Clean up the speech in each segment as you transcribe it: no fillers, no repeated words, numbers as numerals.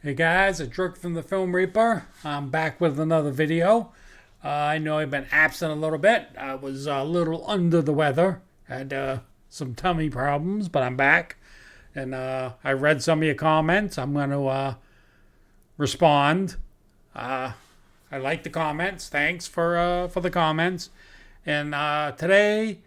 Hey guys, it's Druk from the Film Reaper. I'm back with another video. I know I've been absent a little bit. I was a little under the weather. Had some tummy problems, but I'm back. And I read some of your comments. I'm going to respond. I like the comments. Thanks for the comments. And today,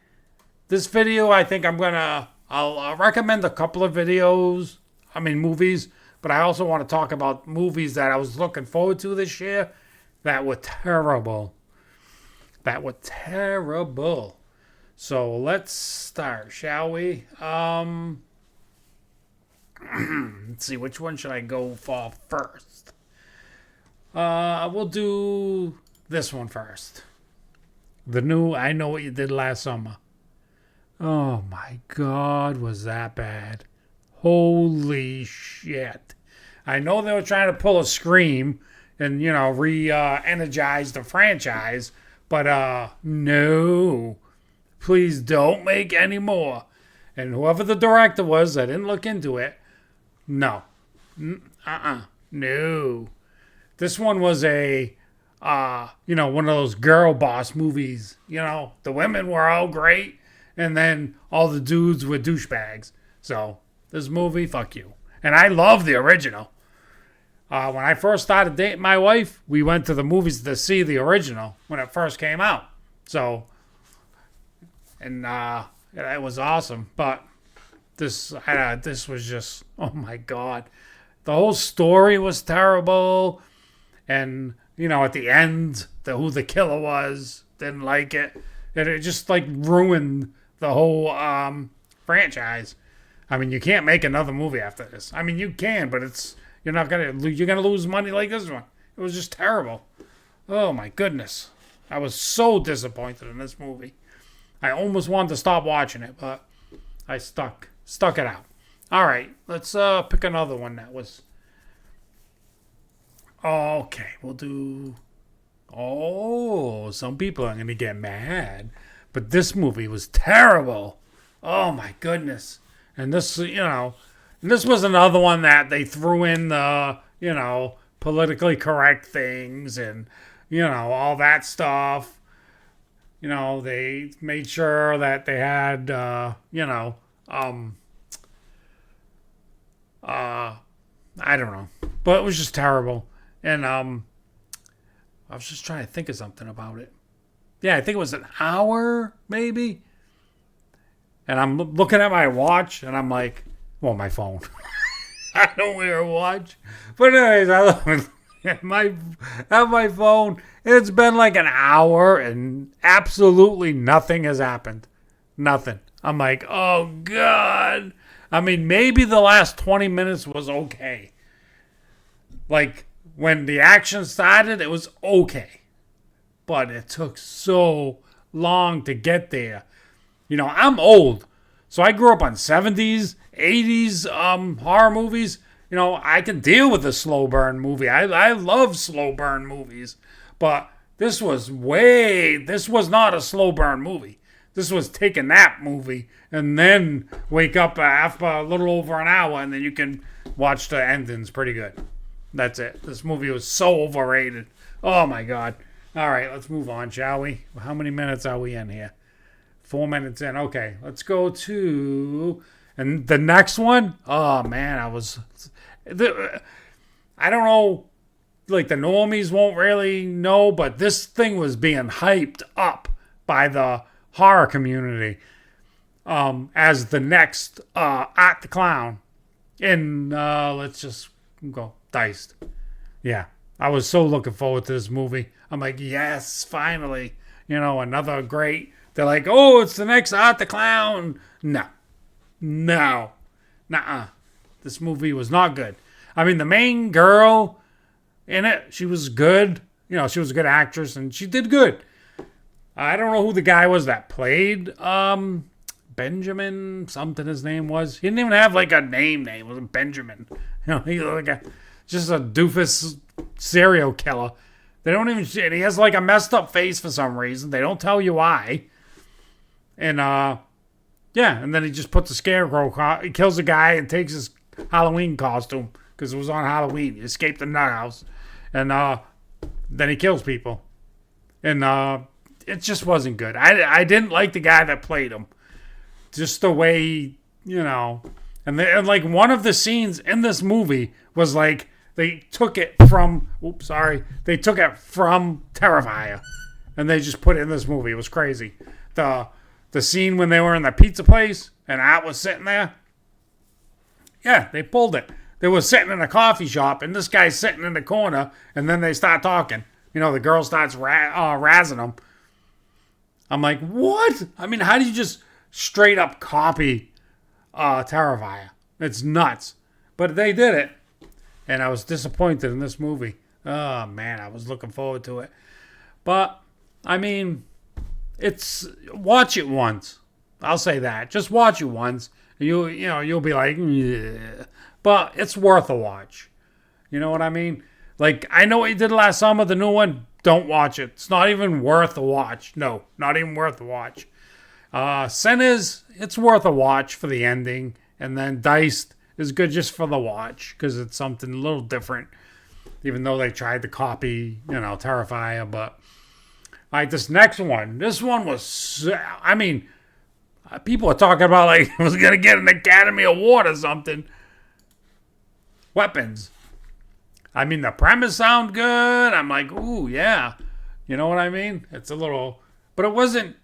this video, I think I'll recommend a couple of videos. Movies. But I also want to talk about movies that I was looking forward to this year that were terrible. So let's start, shall we? Let's see, which one should I go for first? We'll do this one first. The new I Know What You Did Last Summer. Oh my God, was that bad? Holy shit. I know they were trying to pull a Scream and, re-energize the franchise, but no. Please don't make any more. And whoever the director was, I didn't look into it. No. No. This one was one of those girl boss movies. The women were all great, and then all the dudes were douchebags. So, this movie, fuck you. And I love the original. When I first started dating my wife, we went to the movies to see the original when it first came out. So, and it was awesome. But this was just, oh my God. The whole story was terrible. And, at the end, who the killer was, didn't like it. And it just, ruined the whole franchise. You can't make another movie after this. You can, but you're gonna lose money like this one. It was just terrible. Oh my goodness. I was so disappointed in this movie. I almost wanted to stop watching it, but I stuck it out. All right, let's pick another one that was. Okay, we'll do. Oh, some people are gonna get mad, but this movie was terrible. Oh my goodness. And this, this was another one that they threw in the, politically correct things and, all that stuff. They made sure that they had, I don't know. But it was just terrible. And I was just trying to think of something about it. Yeah, I think it was an hour, maybe. And I'm looking at my watch, and I'm like, well, my phone. I don't wear a watch. But anyways, I look at my phone. It's been like an hour, and absolutely nothing has happened. Nothing. I'm like, oh, God. Maybe the last 20 minutes was okay. Like, when the action started, it was okay. But it took so long to get there. I'm old, so I grew up on 70s, 80s horror movies. I can deal with a slow burn movie. I love slow burn movies. But this was not a slow burn movie. This was take a nap movie and then wake up after a little over an hour and then you can watch the endings pretty good. That's it. This movie was so overrated. Oh my God. All right, let's move on, shall we? How many minutes are we in here? 4 minutes in. Okay, let's go to... And the next one? Oh, man, I don't know, the normies won't really know, but this thing was being hyped up by the horror community as the next Art the Clown. And let's just go. Diced. Yeah, I was so looking forward to this movie. I'm like, yes, finally. Another great... They're like, oh, it's the next Art the Clown. No. Nuh-uh. This movie was not good. The main girl in it, she was good. She was a good actress, and she did good. I don't know who the guy was that played Benjamin, something his name was. He didn't even have, a name. It was Benjamin. He was just a doofus serial killer. They don't even... He has, a messed up face for some reason. They don't tell you why. And, and then he just puts a scarecrow, he kills a guy and takes his Halloween costume. because it was on Halloween. He escaped the nut house, and then he kills people, and it just wasn't good. I didn't like the guy that played him, just the way, and like one of the scenes in this movie was like they took it from Terrifier, and they just put it in this movie. It was crazy. The scene when they were in the pizza place and Art was sitting there. Yeah, they pulled it. They were sitting in a coffee shop, and this guy's sitting in the corner, and then they start talking. The girl starts razzing him. I'm like, what? I mean, how do you just straight up copy Terrifier? It's nuts. But they did it, and I was disappointed in this movie. Oh, man, I was looking forward to it. But, I mean, watch it once. I'll say that. Just watch it once. You'll be like, yeah. But it's worth a watch. You know what I mean? Like, I know what you did last summer, the new one. Don't watch it. It's not even worth a watch. No, not even worth a watch. Sinners, it's worth a watch for the ending. And then Diced is good just for the watch because it's something a little different. Even though they tried to copy, Terrifier. But, all right, this next one. This one was, I mean, people are talking about like it was going to get an Academy Award or something. Weapons. I mean, the premise sound good. I'm like, ooh, yeah. You know what I mean? It's a little, but it wasn't,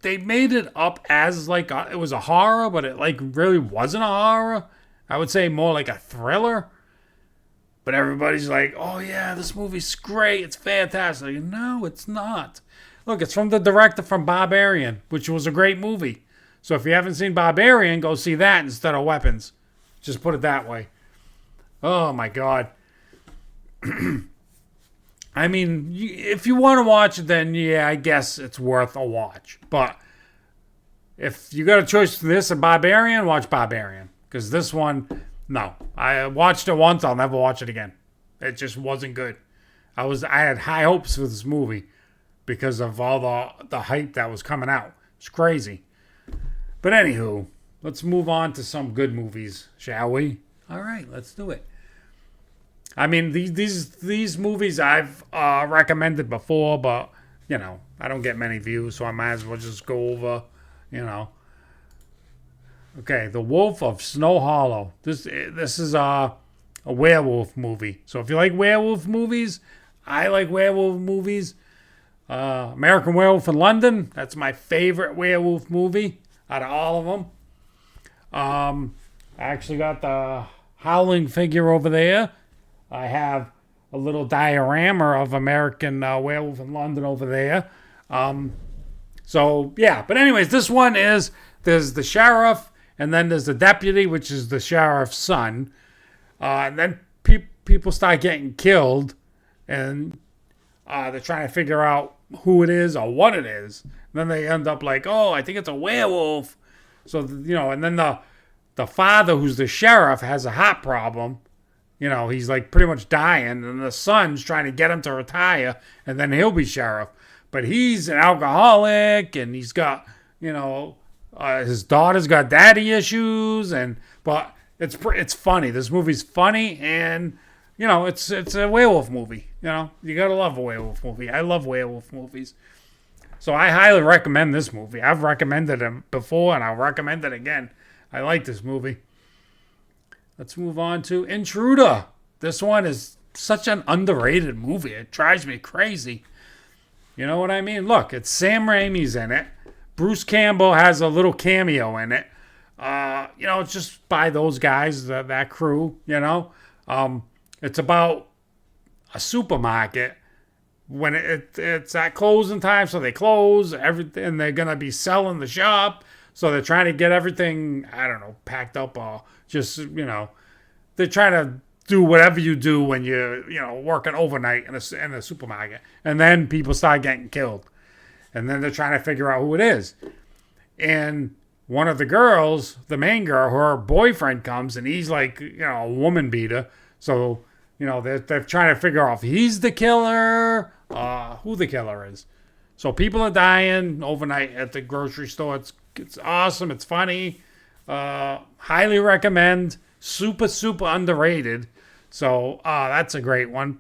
they made it up as like, it was a horror, but it like really wasn't a horror. I would say more like a thriller. But everybody's like, oh yeah, this movie's great. It's fantastic. No, it's not. Look, it's from the director from Barbarian, which was a great movie. So if you haven't seen Barbarian, go see that instead of Weapons. Just put it that way. Oh my God. I mean, if you want to watch it, then yeah, I guess it's worth a watch. But if you got a choice between this and Barbarian, watch Barbarian. Because this one, no. I watched it once, I'll never watch it again. It just wasn't good. I had high hopes for this movie because of all the hype that was coming out. It's crazy. But anywho, let's move on to some good movies, shall we? All right, let's do it. I mean, these movies I've recommended before, but, I don't get many views, so I might as well just go over, Okay, The Wolf of Snow Hollow. This is a werewolf movie. So if you like werewolf movies, I like werewolf movies. American Werewolf in London, that's my favorite werewolf movie out of all of them. I actually got the Howling figure over there. I have a little diorama of American Werewolf in London over there. So, yeah. But anyways, this one there's the sheriff, and then there's the deputy, which is the sheriff's son. And then people start getting killed, and they're trying to figure out who it is or what it is. And then they end up like, oh, I think it's a werewolf. So, and then the father, who's the sheriff, has a heart problem. He's like pretty much dying, and the son's trying to get him to retire, and then he'll be sheriff. But he's an alcoholic, and he's got, his daughter's got daddy issues, but it's funny. This movie's funny, and it's a werewolf movie. You gotta love a werewolf movie. I love werewolf movies, so I highly recommend this movie. I've recommended it before, and I'll recommend it again. I like this movie. Let's move on to Intruder. This one is such an underrated movie. It drives me crazy. You know what I mean? Look, it's Sam Raimi's in it. Bruce Campbell has a little cameo in it. It's just by those guys, that crew, It's about a supermarket when it's at closing time, so they close everything, and they're going to be selling the shop. So they're trying to get everything, I don't know, packed up or just, they're trying to do whatever you do when you're, working overnight in a supermarket. And then people start getting killed. And then they're trying to figure out who it is. And one of the girls, the main girl, her boyfriend comes, and he's like, a woman beater. So, they're trying to figure out if he's the killer, who the killer is. So people are dying overnight at the grocery store. It's awesome. It's funny. Highly recommend. Super, super underrated. So that's a great one.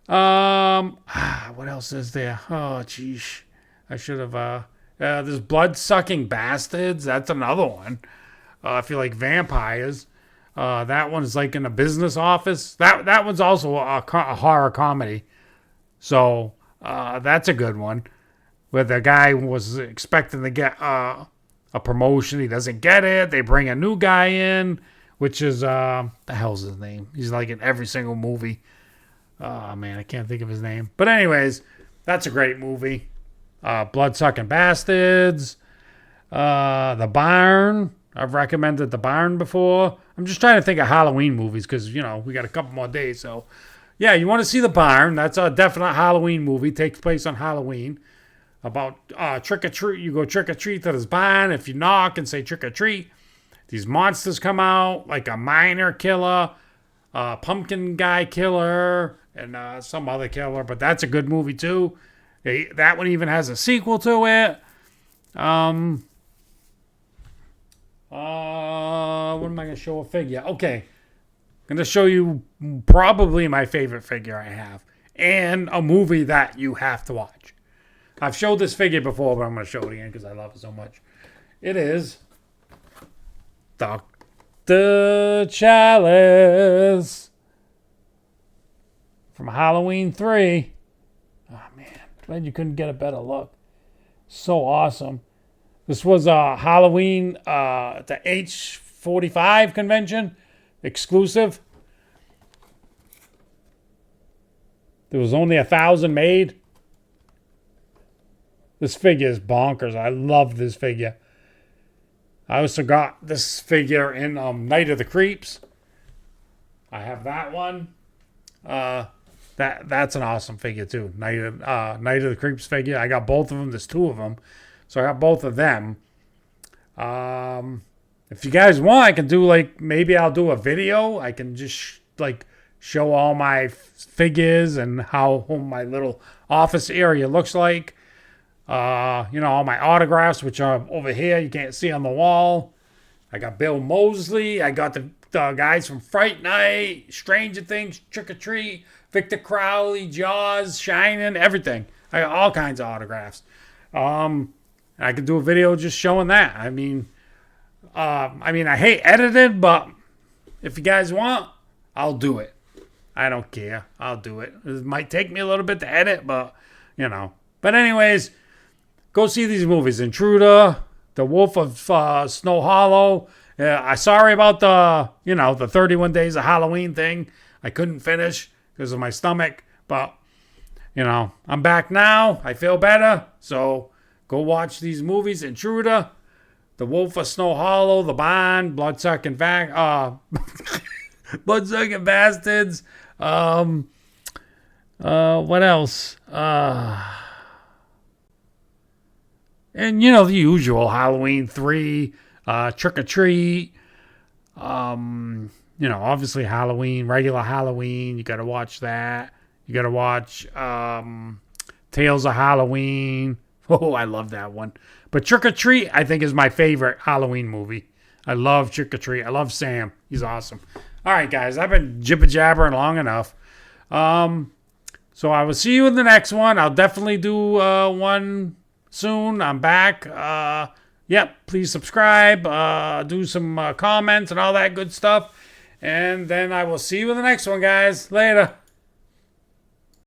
What else is there? Oh, geez. I should have. There's Blood Sucking Bastards. That's another one. If you like vampires. That one's like in a business office. That one's also a horror comedy. So that's a good one. Where the guy was expecting to get a promotion. He doesn't get it. They bring a new guy in, which is, the hell's his name? He's like in every single movie. Oh, man, I can't think of his name. But anyways, that's a great movie. Bloodsucking Bastards. The Barn. I've recommended The Barn before. I'm just trying to think of Halloween movies because, you know, we got a couple more days. So, yeah, you want to see The Barn. That's a definite Halloween movie. Takes place on Halloween. About trick or treat. You go trick or treat to this barn. If you knock and say trick or treat, these monsters come out, like a miner killer, a pumpkin guy killer, and some other killer. But that's a good movie too. That one even has a sequel to it. What am I going to show a figure? Okay. I'm going to show you probably my favorite figure I have. And a movie that you have to watch. I've showed this figure before, but I'm going to show it again because I love it so much. It is Dr. Chalice from Halloween 3. Oh, man. Glad you couldn't get a better look. So awesome. This was a Halloween, the H45 convention, exclusive. There was only 1,000 made. This figure is bonkers. I love this figure. I also got this figure in Night of the Creeps. I have that one. That's an awesome figure too. Night of the Creeps figure. I got both of them. There's 2 of them. So I got both of them. If you guys want, I can do maybe I'll do a video. I can just show all my figures and how my little office area looks like. All my autographs, which are over here. You can't see on the wall. I got Bill Moseley. I got the guys from Fright Night, Stranger Things, Trick or Treat, Victor Crowley, Jaws, Shining, everything. I got all kinds of autographs. I could do a video just showing that. I hate edited, but if you guys want, I'll do it. I don't care. I'll do it. It might take me a little bit to edit, but, But anyways, go see these movies. Intruder, The Wolf of Snow Hollow. I'm sorry about the 31 Days of Halloween thing. I couldn't finish because of my stomach. But, I'm back now. I feel better. So go watch these movies. Intruder, The Wolf of Snow Hollow, The Barn, Bloodsucking Bastards. What else? And, the usual Halloween 3, Trick or Treat, obviously Halloween, regular Halloween. You got to watch that. You got to watch Tales of Halloween. Oh, I love that one. But Trick or Treat, I think, is my favorite Halloween movie. I love Trick or Treat. I love Sam. He's awesome. All right, guys, I've been jibber-jabbering long enough. So I will see you in the next one. I'll definitely do one soon. I'm back. Please subscribe. Do some comments and all that good stuff. And then I will see you in the next one, guys. Later.